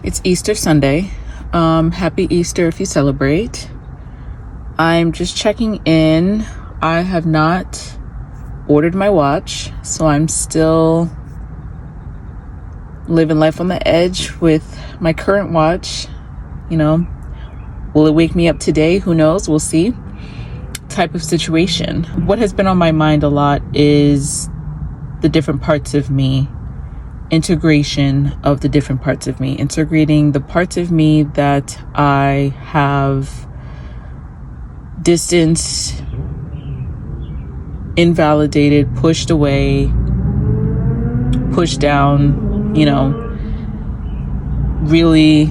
It's Easter Sunday. Happy Easter if you celebrate. I'm just checking in. I have not ordered my watch, so I'm still living life on the edge with my current watch. You know, will it wake me up today? Who knows? We'll see. Type of situation. What has been on my mind a lot is the different parts of me. Integration of the different parts of me, integrating the parts of me that I have distanced, invalidated, pushed away, pushed down, really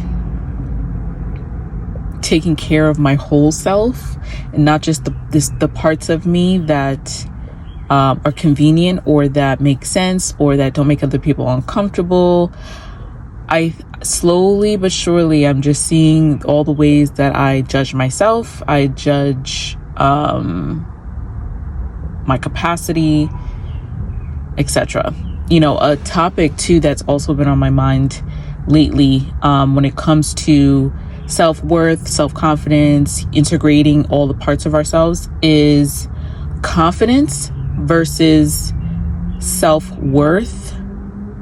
taking care of my whole self and not just the parts of me that are convenient or that make sense or that don't make other people uncomfortable. I slowly but surely, I'm just seeing all the ways that I judge myself. I judge my capacity, etc. A topic too that's also been on my mind lately when it comes to self-worth, self-confidence, integrating all the parts of ourselves is confidence versus self-worth,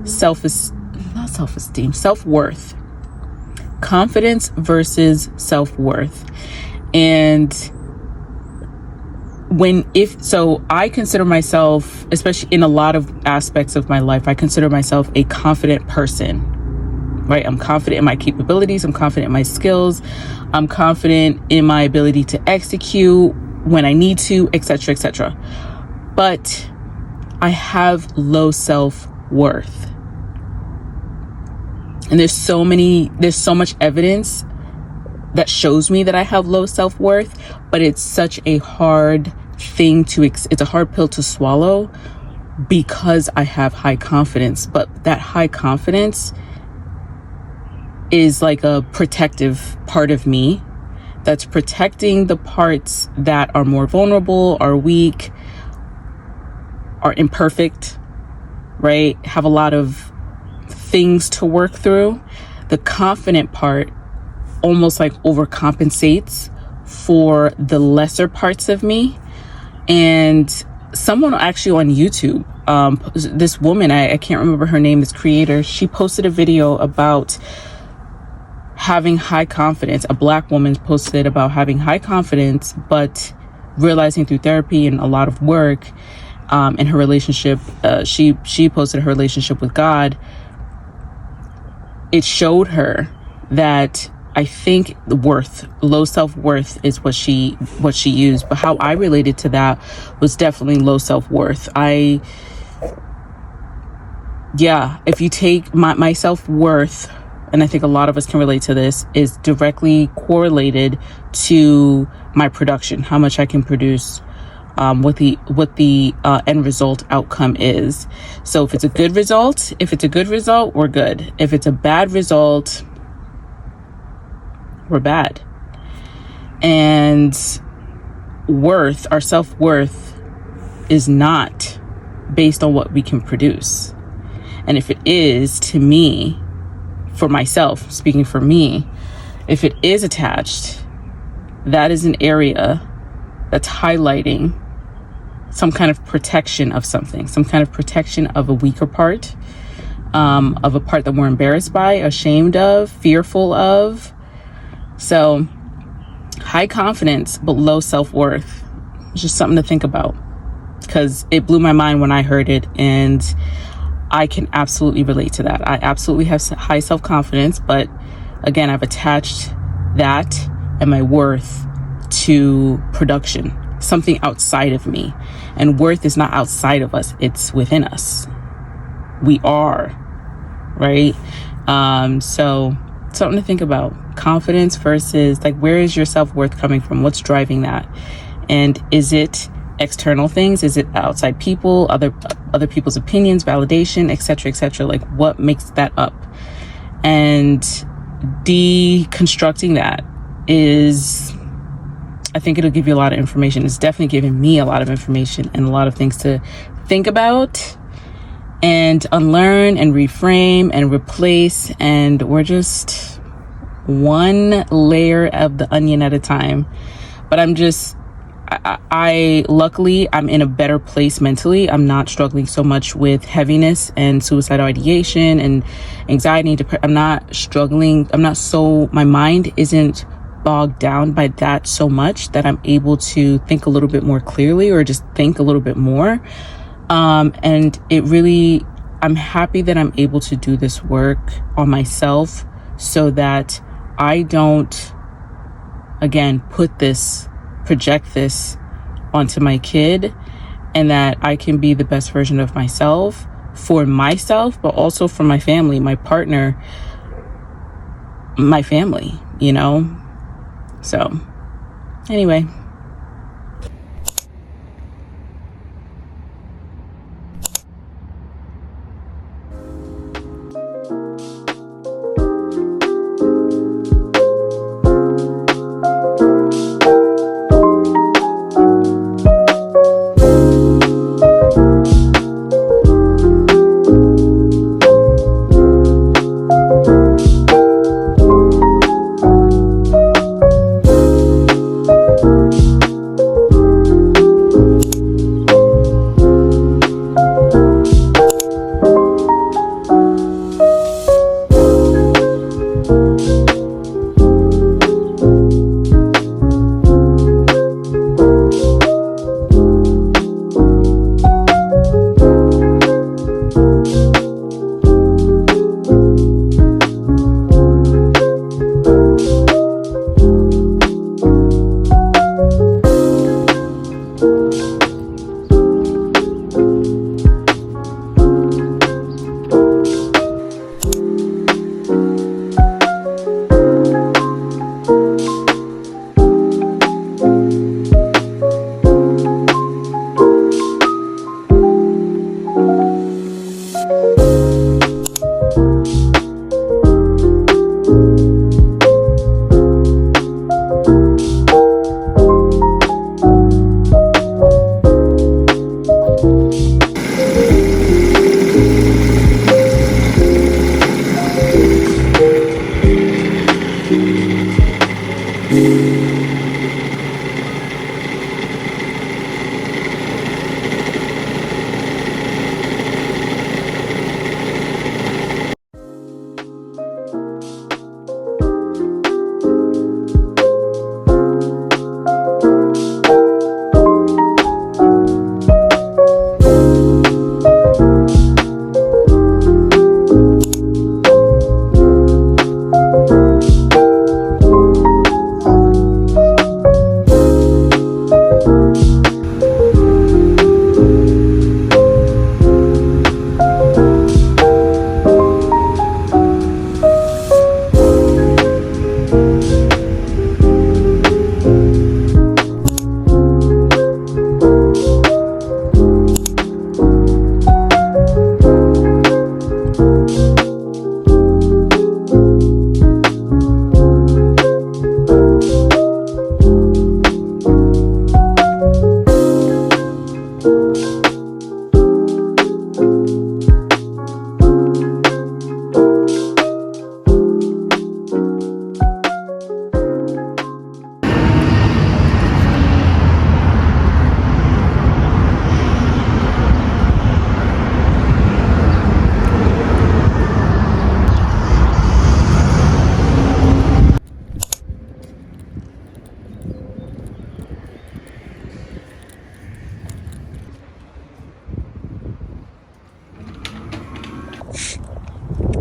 self-worth, confidence versus self-worth. And I consider myself, especially in a lot of aspects of my life, I consider myself a confident person, right? I'm confident in my capabilities. I'm confident in my skills. I'm confident in my ability to execute when I need to, etc., etc. But I have low self-worth. And there's so much evidence that shows me that I have low self-worth, but it's such a hard thing it's a hard pill to swallow because I have high confidence. But that high confidence is like a protective part of me that's protecting the parts that are more vulnerable, are weak, are imperfect, right? Have a lot of things to work through. The confident part almost like overcompensates for the lesser parts of me. And someone actually on YouTube, this woman, I can't remember her name, this creator, she posted a video about having high confidence. A Black woman posted about having high confidence, but realizing through therapy and a lot of work in her relationship, she posted her relationship with God. It showed her that I think low self-worth is what she used. But how I related to that was definitely low self-worth. If you take my self-worth, and I think a lot of us can relate to this, is directly correlated to my production, how much I can produce, what the end result outcome is. So if it's a good result, we're good. If it's a bad result, we're bad. And our self-worth is not based on what we can produce. And if it is, to me, for myself, speaking for me, if it is attached, that is an area that's highlighting some kind of protection of something, some kind of protection of a weaker part, of a part that we're embarrassed by, ashamed of, fearful of. So high confidence, but low self-worth. It's just something to think about because it blew my mind when I heard it. And I can absolutely relate to that. I absolutely have high self-confidence, but again, I've attached that and my worth to production, something outside of me. And worth is not outside of us, it's within us. We are, right? So something to think about. Confidence versus, like, where is your self-worth coming from? What's driving that? And is it external things? Is it outside people, other people's opinions, validation, etc., like what makes that up? And deconstructing that is, I think it'll give you a lot of information. It's definitely giving me a lot of information and a lot of things to think about and unlearn and reframe and replace. And we're just one layer of the onion at a time. But I luckily, I'm in a better place mentally. I'm not struggling so much with heaviness and suicidal ideation and anxiety. I'm not struggling. My mind isn't bogged down by that so much that I'm able to think a little bit more clearly or just think a little bit more. And I'm happy that I'm able to do this work on myself so that I don't, again, project this onto my kid, and that I can be the best version of myself for myself, but also for my family, my partner, my family, So, anyway.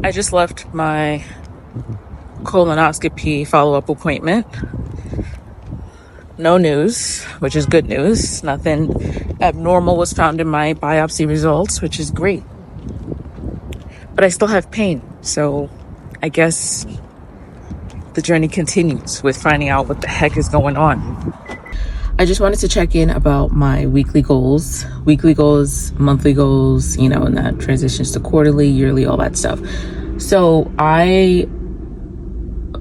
I just left my colonoscopy follow-up appointment. No news, which is good news. Nothing abnormal was found in my biopsy results, which is great. But I still have pain, so I guess the journey continues with finding out what the heck is going on. I just wanted to check in about my weekly goals, monthly goals, and that transitions to quarterly, yearly, all that stuff. So I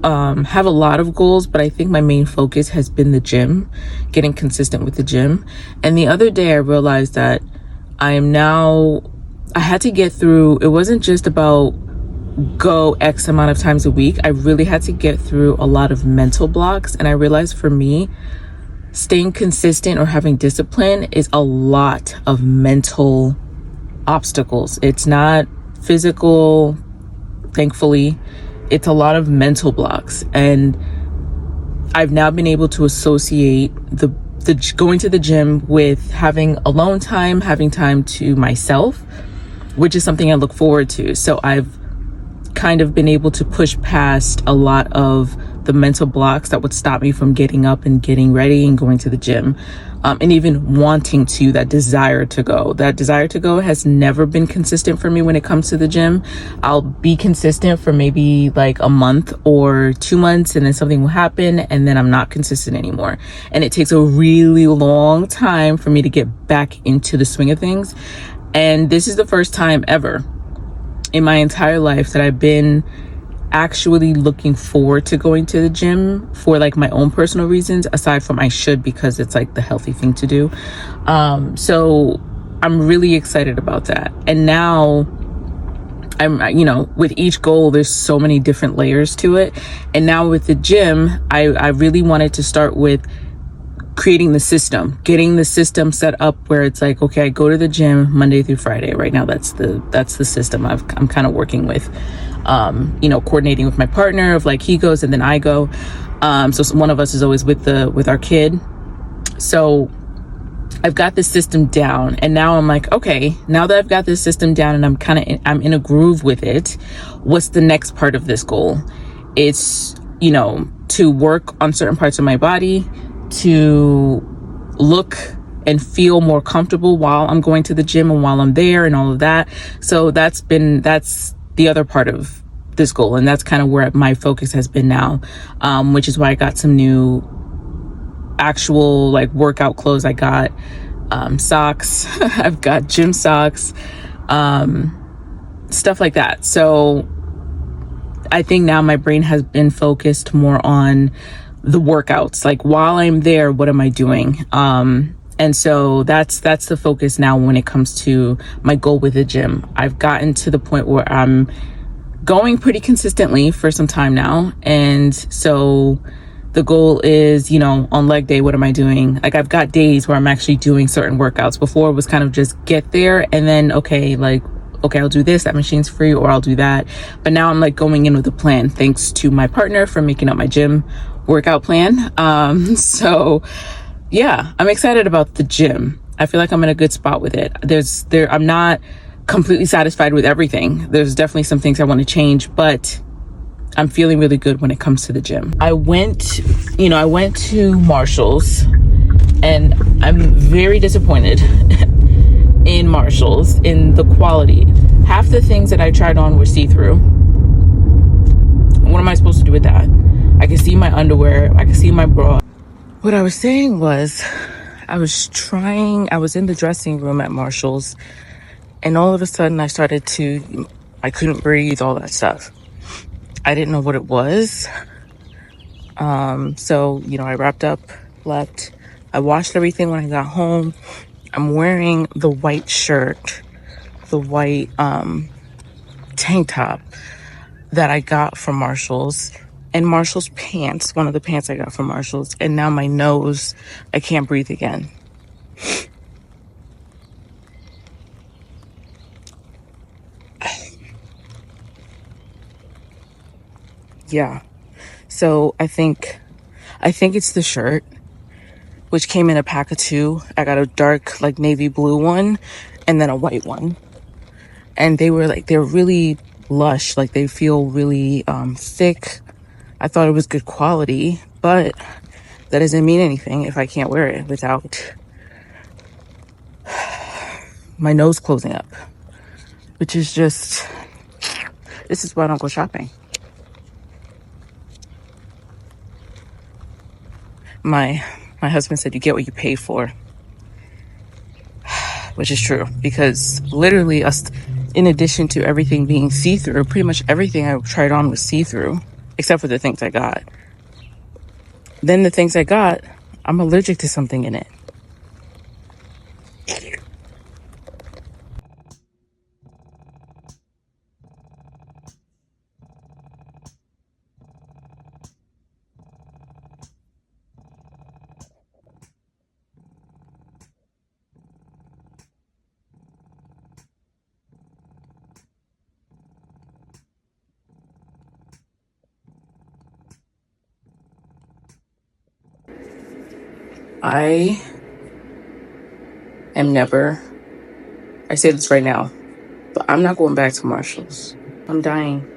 have a lot of goals, but I think my main focus has been the gym, getting consistent with the gym. And the other day I realized that I had to get through, it wasn't just about go X amount of times a week. I really had to get through a lot of mental blocks. And I realized for me, staying consistent or having discipline is a lot of mental obstacles. It's not physical, thankfully. It's a lot of mental blocks. And I've now been able to associate the going to the gym with having alone time, having time to myself, which is something I look forward to. So I've kind of been able to push past a lot of the mental blocks that would stop me from getting up and getting ready and going to the gym, and even wanting to, that desire to go has never been consistent for me when it comes to the gym. I'll be consistent for maybe like a month or 2 months, and then something will happen and then I'm not consistent anymore, and it takes a really long time for me to get back into the swing of things. And this is the first time ever in my entire life that I've been actually looking forward to going to the gym for like my own personal reasons, aside from I should, because it's like the healthy thing to do. So I'm really excited about that. And now with each goal, there's so many different layers to it. And now with the gym, I really wanted to start with creating the system, getting the system set up where it's like, okay, I go to the gym Monday through Friday. Right now, that's the system I'm kind of working with, coordinating with my partner of like he goes and then I go. So one of us is always with our kid. So I've got the system down, and now I'm like, okay, now that I've got this system down and I'm in a groove with it, what's the next part of this goal? It's, to work on certain parts of my body, to look and feel more comfortable while I'm going to the gym and while I'm there and all of that. So that's the other part of this goal. And that's kind of where my focus has been now, which is why I got some new actual like workout clothes. I got socks. I've got gym socks, stuff like that. So I think now my brain has been focused more on the workouts, like while I'm there, what am I doing? And so that's the focus now when it comes to my goal with the gym. I've gotten to the point where I'm going pretty consistently for some time now. And so the goal is, on leg day, what am I doing? Like I've got days where I'm actually doing certain workouts. Before it was kind of just get there and then, okay, I'll do this, that machine's free, or I'll do that. But now I'm like going in with a plan, thanks to my partner for making up my gym workout plan. So yeah, I'm excited about the gym. I feel like I'm in a good spot with it. I'm not completely satisfied with everything. There's definitely some things I want to change, but I'm feeling really good when it comes to the gym. I went to Marshall's, and I'm very disappointed in Marshall's in the quality. Half the things that I tried on were see-through. What am I supposed to do with that? I can see my underwear, I can see my bra. What I was saying was, I was in the dressing room at Marshall's, and all of a sudden I couldn't breathe, all that stuff. I didn't know what it was. So, I wrapped up, left. I washed everything when I got home. I'm wearing the white shirt, the white tank top that I got from Marshall's, and Marshall's pants, one of the pants I got from Marshall's, and now my nose, I can't breathe again. Yeah. So I think it's the shirt, which came in a pack of 2. I got a dark, like navy blue one and then a white one. And they're really lush. Like they feel really thick. I thought it was good quality, but that doesn't mean anything if I can't wear it without my nose closing up, which is this is why I don't go shopping. My My husband said, you get what you pay for, which is true, because literally us, in addition to everything being see-through, pretty much everything I tried on was see-through, except for the things I got. Then the things I got, I'm allergic to something in it. I am never, I say this right now, but I'm not going back to Marshall's. I'm dying.